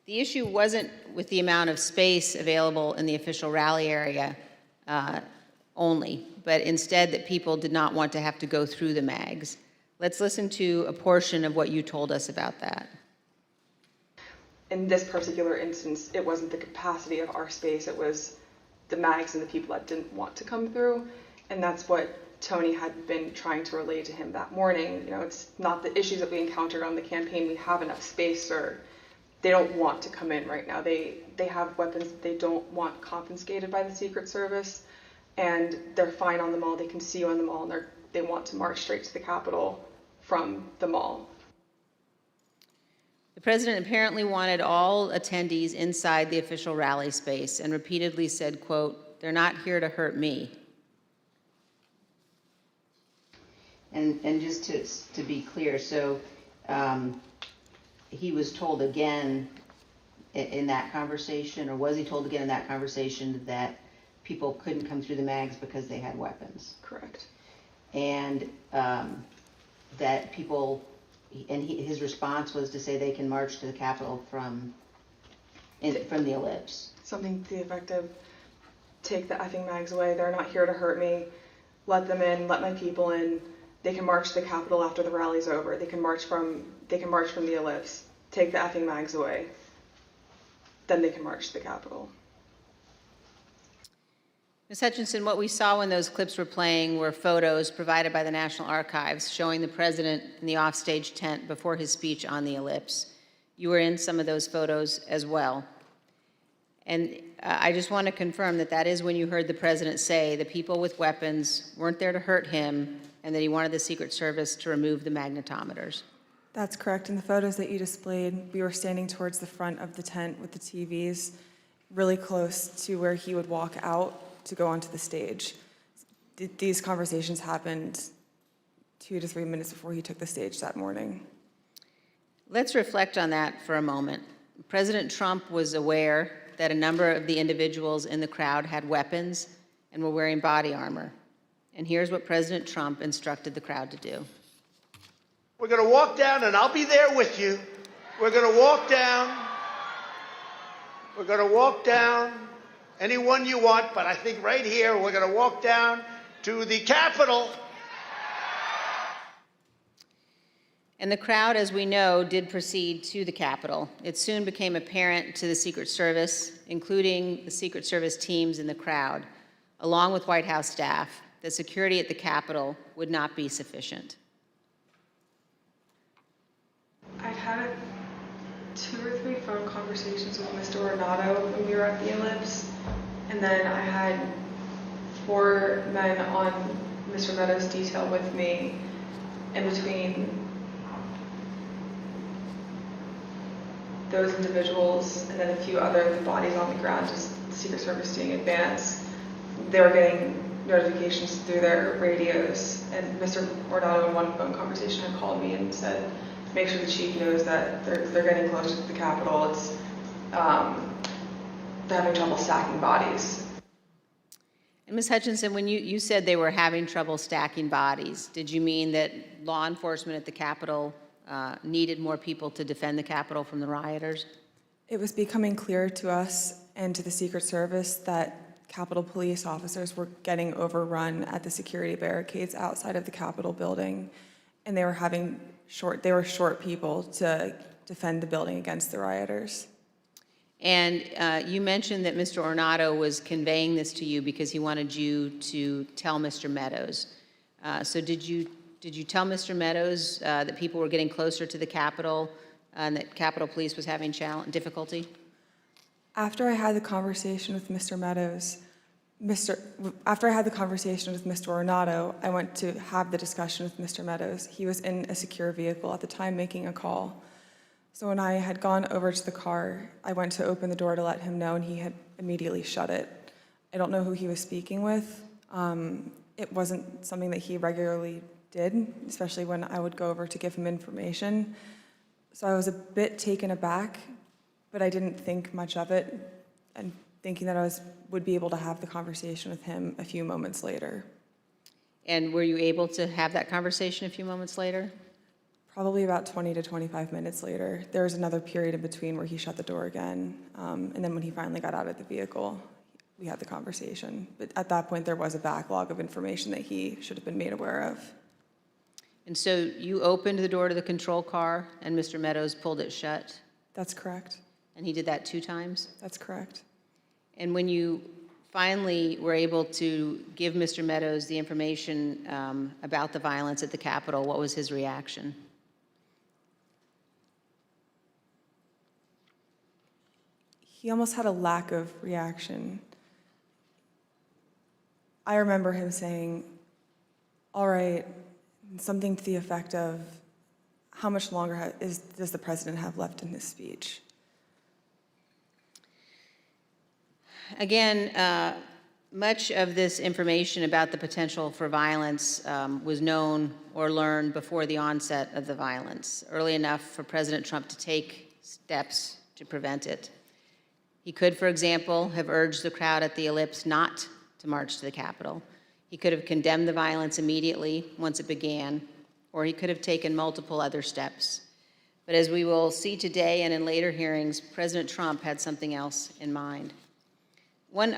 The issue wasn't with the amount of space available in the official rally area only, but instead that people did not want to have to go through the mags. Let's listen to a portion of what you told us about that. In this particular instance, it wasn't the capacity of our space, it was the mags and the people that didn't want to come through. And that's what Tony had been trying to relay to him that morning. You know, it's not the issues that we encountered on the campaign. We have enough space, or they don't want to come in right now. They have weapons that they don't want confiscated by the Secret Service, and they're fine on the mall. They can see you on the mall, and they want to march straight to the Capitol from the mall. The president apparently wanted all attendees inside the official rally space and repeatedly said, quote, "They're not here to hurt me." And just to be clear, so he was told again in that conversation, or was he told again in that conversation that people couldn't come through the mags because they had weapons? Correct. And that people, and his response was to say they can march to the Capitol from the ellipse. Something to the effect of, take the effing mags away. They're not here to hurt me. Let them in. Let my people in. They can march to the Capitol after the rally's over. They can march from the ellipse. Take the effing mags away. Then they can march to the Capitol. Ms. Hutchinson, what we saw when those clips were playing were photos provided by the National Archives showing the president in the offstage tent before his speech on the ellipse. You were in some of those photos as well. And I just want to confirm that that is when you heard the president say the people with weapons weren't there to hurt him and that he wanted the Secret Service to remove the magnetometers. That's correct. In the photos that you displayed, we were standing towards the front of the tent with the TVs, really close to where he would walk out to go onto the stage. These conversations happened 2 to 3 minutes before he took the stage that morning. Let's reflect on that for a moment. President Trump was aware that a number of the individuals in the crowd had weapons and were wearing body armor. And here's what President Trump instructed the crowd to do. We're going to walk down, and I'll be there with you. We're going to walk down. We're going to walk down anyone you want, but I think right here we're going to walk down to the Capitol. And the crowd, as we know, did proceed to the Capitol. It soon became apparent to the Secret Service, including the Secret Service teams in the crowd, along with White House staff, that security at the Capitol would not be sufficient. I'd had 2 or 3 phone conversations with Mr. Ornato when we were at the ellipse, and then I had 4 men on Mr. Meadows' detail with me in between those individuals and then a few other bodies on the ground, just the Secret Service doing advance. They were getting notifications through their radios, and Mr. Ornato in one phone conversation had called me and said, make sure the chief knows that they're getting close to the Capitol. It's they're having trouble stacking bodies. And Ms. Hutchinson, when you said they were having trouble stacking bodies, did you mean that law enforcement at the Capitol needed more people to defend the Capitol from the rioters? It was becoming clear to us and to the Secret Service that Capitol police officers were getting overrun at the security barricades outside of the Capitol building, and they were short people to defend the building against the rioters. And you mentioned that Mr. Ornato was conveying this to you because he wanted you to tell Mr. Meadows. So did you tell Mr. Meadows that people were getting closer to the Capitol and that Capitol Police was having difficulty? After I had the conversation with Mr. Meadows, after I had the conversation with Mr. Ornato, I went to have the discussion with Mr. Meadows. He was in a secure vehicle at the time making a call. So when I had gone over to the car, I went to open the door to let him know, and he had immediately shut it. I don't know who he was speaking with. It wasn't something that he regularly did, especially when I would go over to give him information. So I was a bit taken aback, but I didn't think much of it, and thinking that I would be able to have the conversation with him a few moments later. And were you able to have that conversation a few moments later? Probably about 20 to 25 minutes later. There was another period in between where he shut the door again. And then when he finally got out of the vehicle, we had the conversation. But at that point, there was a backlog of information that he should have been made aware of. And so you opened the door to the control car and Mr. Meadows pulled it shut? That's correct. And he did that 2 times? That's correct. And when you finally were able to give Mr. Meadows the information about the violence at the Capitol, what was his reaction? He almost had a lack of reaction. I remember him saying, all right, something to the effect of, how much longer does the president have left in his speech? Again, much of this information about the potential for violence was known or learned before the onset of the violence, early enough for President Trump to take steps to prevent it. He could, for example, have urged the crowd at the Ellipse not to march to the Capitol. He could have condemned the violence immediately once it began, or he could have taken multiple other steps. But as we will see today and in later hearings, President Trump had something else in mind. One